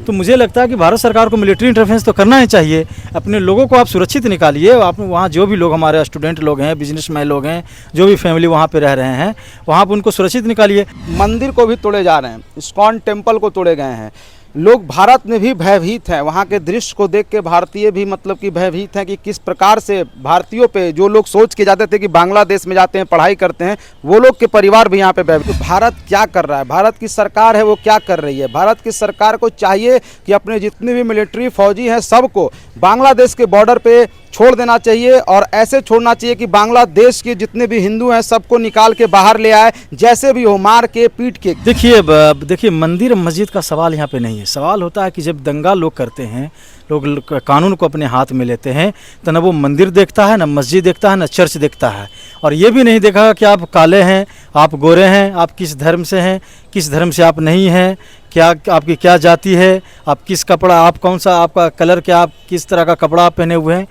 तो मुझे लगता है कि भारत सरकार को मिलिट्री इंटरफेंस तो करना ही चाहिए। अपने लोगों को आप सुरक्षित निकालिए। आप वहाँ जो भी लोग हमारे स्टूडेंट लोग हैं, बिजनेसमैन लोग हैं, जो भी फैमिली वहाँ पे रह रहे हैं, वहाँ पर उनको सुरक्षित निकालिए। मंदिर को भी तोड़े जा रहे हैं, इस्कॉन टेम्पल को तोड़े गए हैं। लोग भारत में भी भयभीत हैं, वहाँ के दृश्य को देख के भारतीय भी मतलब कि भयभीत हैं कि किस प्रकार से भारतीयों पे जो लोग सोच के जाते थे कि बांग्लादेश में जाते हैं पढ़ाई करते हैं, वो लोग के परिवार भी यहाँ पे भयभीत। तो भारत क्या कर रहा है, भारत की सरकार है वो क्या कर रही है? भारत की सरकार को चाहिए कि अपने जितने भी मिलिट्री फौजी हैं सबको बांग्लादेश के बॉर्डर पे छोड़ देना चाहिए और ऐसे छोड़ना चाहिए कि बांग्लादेश के जितने भी हिंदू हैं सबको निकाल के बाहर ले आए, जैसे भी हो, मार के पीट के। देखिए मंदिर मस्जिद का सवाल यहाँ पे नहीं है। सवाल होता है कि जब दंगा लोग करते हैं, लोग कानून को अपने हाथ में लेते हैं, तो न वो मंदिर देखता है, न मस्जिद देखता है, न चर्च देखता है। और ये भी नहीं देखा कि आप काले हैं, आप गोरे हैं, आप किस धर्म से हैं, किस धर्म से आप नहीं हैं, क्या आपकी क्या जाति है, आप किस कपड़ा, आप कौन सा, आपका कलर क्या, आप किस तरह का कपड़ा आप पहने हुए हैं।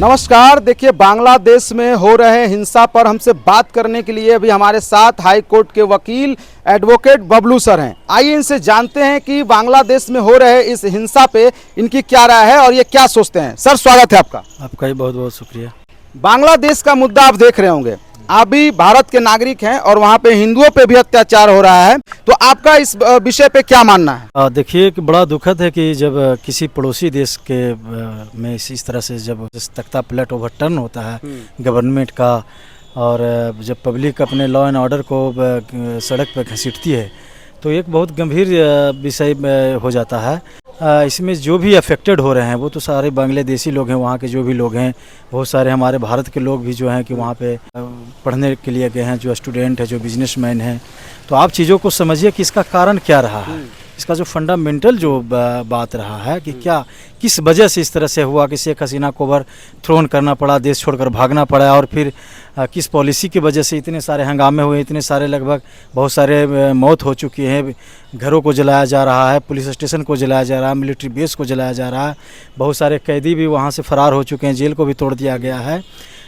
नमस्कार, देखिए बांग्लादेश में हो रहे हिंसा पर हमसे बात करने के लिए अभी हमारे साथ हाई कोर्ट के वकील एडवोकेट बबलू सर हैं। आइए इनसे जानते हैं कि बांग्लादेश में हो रहे इस हिंसा पे इनकी क्या राय है और ये क्या सोचते हैं। सर स्वागत है आपका। आपका भी बहुत बहुत शुक्रिया। बांग्लादेश का मुद्दा आप देख रहे होंगे, आप भी भारत के नागरिक हैं और वहाँ पे हिंदुओं पे भी अत्याचार हो रहा है, तो आपका इस विषय पे क्या मानना है? देखिए कि बड़ा दुखद है कि जब किसी पड़ोसी देश के में इस तरह से जब तख्ता पलट ओवरटर्न होता है गवर्नमेंट का, और जब पब्लिक अपने लॉ एंड ऑर्डर को सड़क पर घसीटती है, तो एक बहुत गंभीर विषय हो जाता है। इसमें जो भी अफेक्टेड हो रहे हैं वो तो सारे बांग्लादेशी लोग हैं, वहाँ के जो भी लोग हैं, बहुत सारे हमारे भारत के लोग भी जो हैं कि वहाँ पे पढ़ने के लिए गए हैं, जो स्टूडेंट है, जो बिजनेसमैन हैं। तो आप चीज़ों को समझिए कि इसका कारण क्या रहा है, इसका जो फंडामेंटल जो बात रहा है कि क्या किस वजह से इस तरह से हुआ कि शेख हसीना को ओवर थ्रोन करना पड़ा, देश छोड़कर भागना पड़ा, और फिर किस पॉलिसी की वजह से इतने सारे हंगामे हुए, इतने सारे लगभग बहुत सारे मौत हो चुकी है, घरों को जलाया जा रहा है, पुलिस स्टेशन को जलाया जा रहा है, मिलिट्री बेस को जलाया जा रहा है, बहुत सारे कैदी भी वहाँ से फरार हो चुके हैं, जेल को भी तोड़ दिया गया है।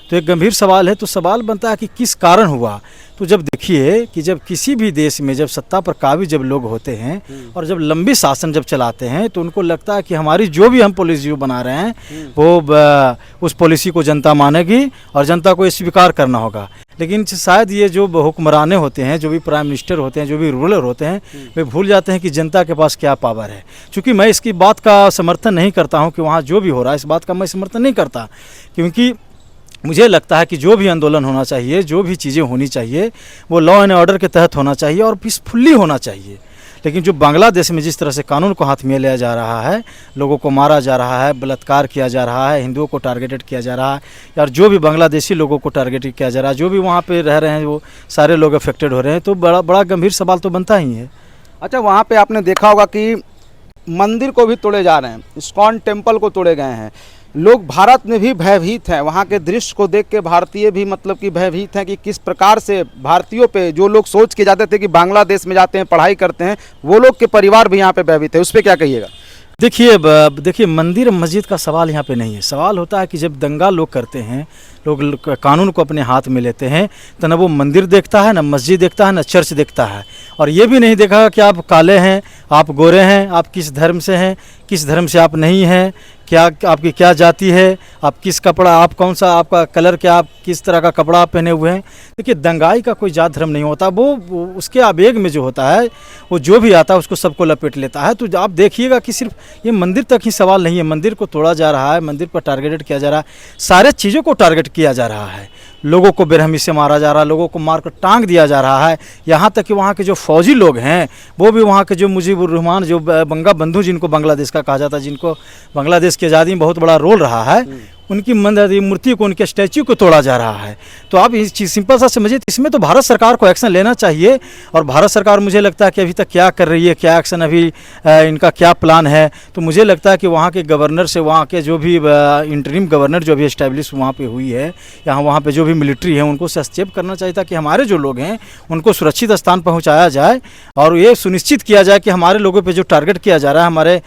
तो एक गंभीर सवाल है। तो सवाल बनता है कि किस कारण हुआ। तो जब देखिए कि जब किसी भी देश में जब सत्ता पर काबिज जब लोग होते हैं और जब लंबी शासन जब चलाते हैं, तो उनको लगता है कि हमारी जो भी हम पॉलिसी बना रहे हैं वो उस पॉलिसी को जनता मानेगी और जनता को ये स्वीकार करना होगा। लेकिन शायद ये जो हुक्मराने होते हैं, जो भी प्राइम मिनिस्टर होते हैं, जो भी रूलर होते हैं, वे भूल जाते हैं कि जनता के पास क्या पावर है। क्योंकि मैं इसकी बात का समर्थन नहीं करता हूँ कि वहाँ जो भी हो रहा है, इस बात का मैं समर्थन नहीं करता, क्योंकि मुझे लगता है कि जो भी आंदोलन होना चाहिए, जो भी चीज़ें होनी चाहिए, वो लॉ एंड ऑर्डर के तहत होना चाहिए और पीसफुली होना चाहिए। लेकिन जो बांग्लादेश में जिस तरह से कानून को हाथ में लिया जा रहा है, लोगों को मारा जा रहा है, बलात्कार किया जा रहा है, हिंदुओं को टारगेटेड किया जा रहा है, और जो भी बांग्लादेशी लोगों को टारगेट किया जा रहा है, जो भी वहाँ पे रह रहे हैं वो सारे लोग अफेक्टेड हो रहे हैं, तो बड़ा गंभीर सवाल तो बनता ही है। अच्छा, वहाँ पे आपने देखा होगा कि मंदिर को भी तोड़े जा रहे हैं, इस्कॉन टेम्पल को तोड़े गए हैं। लोग भारत में भी भयभीत हैं, वहाँ के दृश्य को देख के भारतीय भी मतलब कि भयभीत हैं कि किस प्रकार से भारतीयों पे जो लोग सोच के जाते थे कि बांग्लादेश में जाते हैं पढ़ाई करते हैं, वो लोग के परिवार भी यहाँ पे भयभीत है। उस पर क्या कहिएगा? देखिए मंदिर मस्जिद का सवाल यहाँ पे नहीं है। सवाल होता है कि जब दंगा लोग करते हैं, लोग कानून को अपने हाथ में लेते हैं, तो न वो मंदिर देखता है, न मस्जिद देखता है, न चर्च देखता है। और ये भी नहीं देखा कि आप काले हैं, आप गोरे हैं, आप किस धर्म से हैं, किस धर्म से आप नहीं हैं, क्या आपकी क्या जाति है, आप किस कपड़ा, आप कौन सा, आपका कलर क्या, आप किस तरह का कपड़ा आप पहने हुए हैं। देखिए दंगाई का कोई जात धर्म नहीं होता, वो उसके आवेग में जो होता है, वो जो भी आता है उसको सबको लपेट लेता है। तो आप देखिएगा कि सिर्फ ये मंदिर तक ही सवाल नहीं है, मंदिर को तोड़ा जा रहा है, मंदिर पर टारगेटेड किया जा रहा है, सारे चीज़ों को टारगेट किया जा रहा है, लोगों को बेरहमी से मारा जा रहा है, लोगों को मारकर टांग दिया जा रहा है। यहाँ तक कि वहाँ के जो फौजी लोग हैं, वो भी वहाँ के जो मुजीबुर रहमान, जो बंगा बंधु जिनको बांग्लादेश का कहा जाता है, जिनको बांग्लादेश की आज़ादी में बहुत बड़ा रोल रहा है, उनकी मूर्ति को, उनके स्टैच्यू को तोड़ा जा रहा है। तो आप इस चीज़ सिंपल सा समझिए, इसमें तो भारत सरकार को एक्शन लेना चाहिए। और भारत सरकार मुझे लगता है कि अभी तक क्या कर रही है, क्या एक्शन अभी इनका क्या प्लान है। तो मुझे लगता है कि वहाँ के गवर्नर से, वहाँ के जो भी इंटरिम गवर्नर जो अभी इस्टेब्लिश वहाँ पे हुई है, या वहाँ पे जो भी मिलिट्री है, उनको सचेत करना चाहिए था कि हमारे जो लोग हैं उनको सुरक्षित स्थान पहुँचाया जाए और ये सुनिश्चित किया जाए कि हमारे लोगों पर जो टारगेट किया जा रहा है, हमारे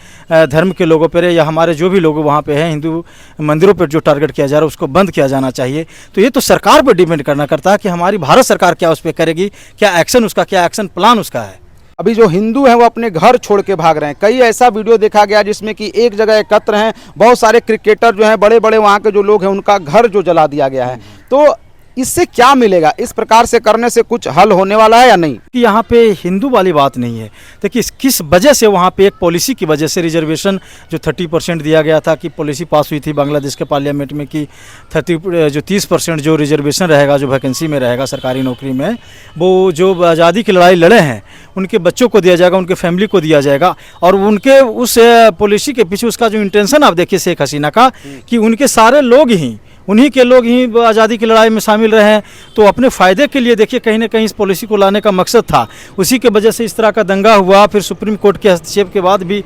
धर्म के लोगों पर या हमारे जो भी लोग वहाँ पे हैं, हिंदू मंदिरों पर जो टारगेट किया जा रहा है उसको बंद किया जाना चाहिए। तो ये तो सरकार पर डिपेंड करना करता है कि हमारी भारत सरकार क्या उस पर करेगी, क्या एक्शन उसका, क्या एक्शन प्लान उसका है। अभी जो हिंदू हैं वो अपने घर छोड़ के भाग रहे हैं। कई ऐसा वीडियो देखा गया जिसमें कि एक जगह एकत्र हैं, बहुत सारे क्रिकेटर जो हैं, बड़े बड़े वहाँ के जो लोग हैं, उनका घर जो जला दिया गया है। तो इससे क्या मिलेगा? इस प्रकार से करने से कुछ हल होने वाला है या नहीं? कि यहाँ पे हिंदू वाली बात नहीं है। देखिए किस वजह से वहाँ पे एक पॉलिसी की वजह से रिजर्वेशन जो 30% दिया गया था, कि पॉलिसी पास हुई थी बांग्लादेश के पार्लियामेंट में कि 30% जो रिजर्वेशन रहेगा, जो वैकेंसी में रहेगा सरकारी नौकरी में, वो जो आज़ादी की लड़ाई लड़े हैं उनके बच्चों को दिया जाएगा, उनके फैमिली को दिया जाएगा। और उनके उस पॉलिसी के पीछे उसका जो इंटेंशन आप देखिए शेख हसीना का, कि उनके सारे लोग ही, उन्हीं के लोग ही आज़ादी की लड़ाई में शामिल रहे हैं। तो अपने फ़ायदे के लिए देखिए कहीं ना कहीं इस पॉलिसी को लाने का मकसद था। उसी के वजह से इस तरह का दंगा हुआ। फिर सुप्रीम कोर्ट के हस्तक्षेप के बाद भी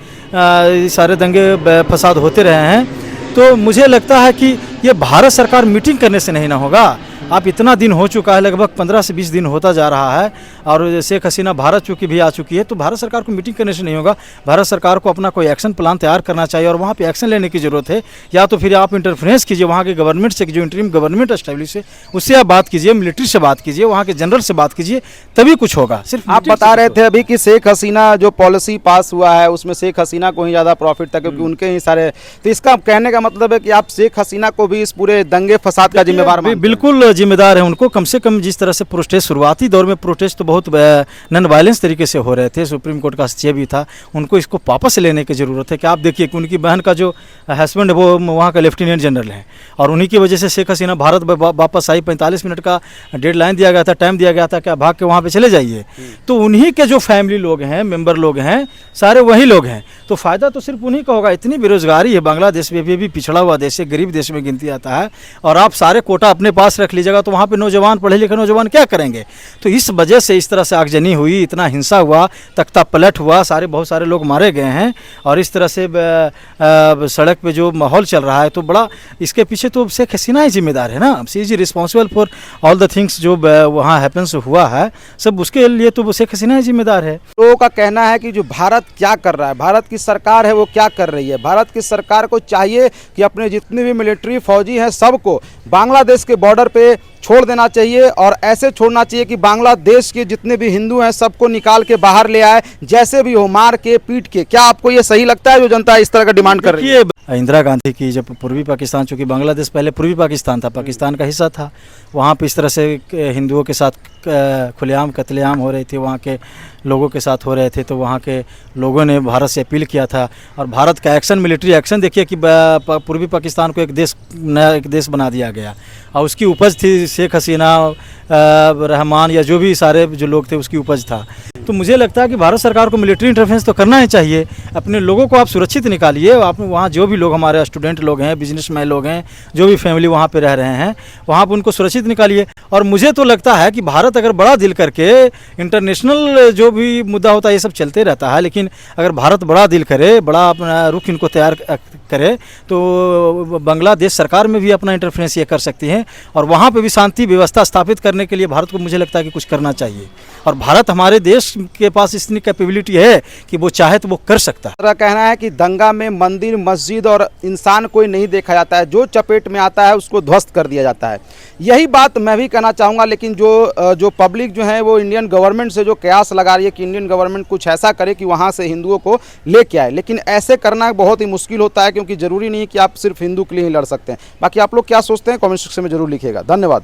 सारे दंगे फसाद होते रहे हैं। तो मुझे लगता है कि ये भारत सरकार मीटिंग करने से नहीं ना होगा। आप इतना दिन हो चुका है, लगभग 15 से 20 दिन होता जा रहा है, और शेख हसीना भारत चूँकि भी आ चुकी है, तो भारत सरकार को मीटिंग करने से नहीं होगा। भारत सरकार को अपना कोई एक्शन प्लान तैयार करना चाहिए और वहाँ पे एक्शन लेने की ज़रूरत है। या तो फिर आप इंटरफेरेंस कीजिए वहाँ के गवर्नमेंट से, जो इंटरिम गवर्नमेंट एस्टेब्लिश है उससे आप बात कीजिए, मिलिट्री से बात कीजिए, वहाँ के जनरल से बात कीजिए, तभी कुछ होगा। सिर्फ आप बता रहे थे अभी कि शेख हसीना जो पॉलिसी पास हुआ है उसमें शेख हसीना को ही ज़्यादा प्रॉफिट था, क्योंकि उनके ही सारे। तो इसका कहने का मतलब है कि आप शेख हसीना को भी इस पूरे दंगे फसाद का जिम्मेवार मानते हैं? बिल्कुल जिम्मेदार है उनको। कम से कम जिस तरह से प्रोटेस्ट शुरुआती दौर में प्रोटेस्ट तो बहुत नॉन वायलेंस तरीके से हो रहे थे, सुप्रीम कोर्ट का हस्तक्षेप भी था, उनको इसको वापस लेने की ज़रूरत है। कि आप देखिए कि उनकी बहन का जो हस्बैंड है वो वहाँ का लेफ्टिनेंट जनरल है, और उन्हीं की वजह से शेख हसीना भारत वापस आई। 45 मिनट का डेडलाइन दिया गया था, टाइम दिया गया था कि आप भाग के वहाँ पे चले जाइए। तो उन्हीं के जो फैमिली लोग हैं, मेंबर लोग हैं, सारे वही लोग हैं। तो फ़ायदा तो सिर्फ उन्हीं का होगा। इतनी बेरोजगारी है बांग्लादेश में, भी पिछड़ा हुआ देश है, गरीब देश में गिनती आता है, और आप सारे कोटा अपने पास रख लीजिएगा तो वहाँ पे नौजवान, पढ़े लिखे नौजवान क्या करेंगे? तो इस वजह से इस तरह से आगजनी हुई, इतना हिंसा हुआ, तख्ता पलट हुआ, बहुत सारे लोग मारे गए हैं। और इस तरह से सड़क पे जो माहौल चल रहा है, तो बड़ा इसके पीछे तो शेख हसीना ही जिम्मेदार है ना। She is responsible for all the things जो वहाँ हैपन्स हुआ है, सब उसके लिए तो शेख हसीना ही जिम्मेदार है। लोगों का कहना है कि जो भारत क्या कर रहा है, भारत की सरकार है वो क्या कर रही है। भारत की सरकार को चाहिए कि अपने जितने भी मिलिट्री फौजी हैं सबको बांग्लादेश के बॉर्डर पे छोड़ देना चाहिए, और ऐसे छोड़ना चाहिए कि बांग्लादेश के जितने भी हिंदू हैं सबको निकाल के बाहर ले आए, जैसे भी हो, मार के पीट के। क्या आपको ये सही लगता है जो जनता इस तरह का डिमांड कर रही है? इंदिरा गांधी की जब पूर्वी पाकिस्तान, चूँकि बांग्लादेश पहले पूर्वी पाकिस्तान था, पाकिस्तान का हिस्सा था, वहाँ पे इस तरह से हिंदुओं के साथ खुलेआम कत्लेआम हो रहे थे, वहाँ के लोगों के साथ हो रहे थे। तो वहाँ के लोगों ने भारत से अपील किया था, और भारत का एक्शन, मिलिट्री एक्शन देखिए कि पूर्वी पाकिस्तान को नया एक देश बना दिया गया, और उसकी उपज थी शेख हसीना, रहमान, या जो भी सारे जो लोग थे उसकी उपज था। तो मुझे लगता है कि भारत सरकार को मिलिट्री इंटरफेरेंस तो करना ही चाहिए। अपने लोगों को आप सुरक्षित निकालिए। आप वहाँ जो भी लोग, हमारे स्टूडेंट लोग हैं, बिजनेसमैन लोग हैं, जो भी फैमिली वहाँ पे रह रहे हैं, वहाँ पर उनको सुरक्षित निकालिए। और मुझे तो लगता है कि भारत अगर बड़ा दिल करके, इंटरनेशनल जो भी मुद्दा होता है ये सब चलते रहता है, लेकिन अगर भारत बड़ा दिल करे, बड़ा अपना रुख इनको तैयार करे, तो बांग्लादेश सरकार में भी अपना इंटरफेरेंस ये कर सकती है, और वहाँ पे भी शांति व्यवस्था स्थापित करने के लिए भारत को मुझे लगता है कि कुछ करना चाहिए। और भारत, हमारे देश के पास इतनी कैपेबिलिटी है कि वो चाहे तो वो कर सकता है। मेरा कहना है कि दंगा में मंदिर, मस्जिद और इंसान कोई नहीं देखा जाता है, जो चपेट में आता है उसको ध्वस्त कर दिया जाता है। यही बात मैं भी कहना चाहूँगा। लेकिन जो पब्लिक जो है वो इंडियन गवर्नमेंट से जो कयास लगा रही है कि इंडियन गवर्नमेंट कुछ ऐसा करे कि वहाँ से हिंदुओं को लेके आए, लेकिन ऐसे करना बहुत ही मुश्किल होता है, क्योंकि ज़रूरी नहीं कि आप सिर्फ हिंदू के लिए ही लड़ सकते हैं। बाकी आप लोग क्या सोचते हैं कमेंट सेक्शन में ज़रूर लिखिएगा। धन्यवाद।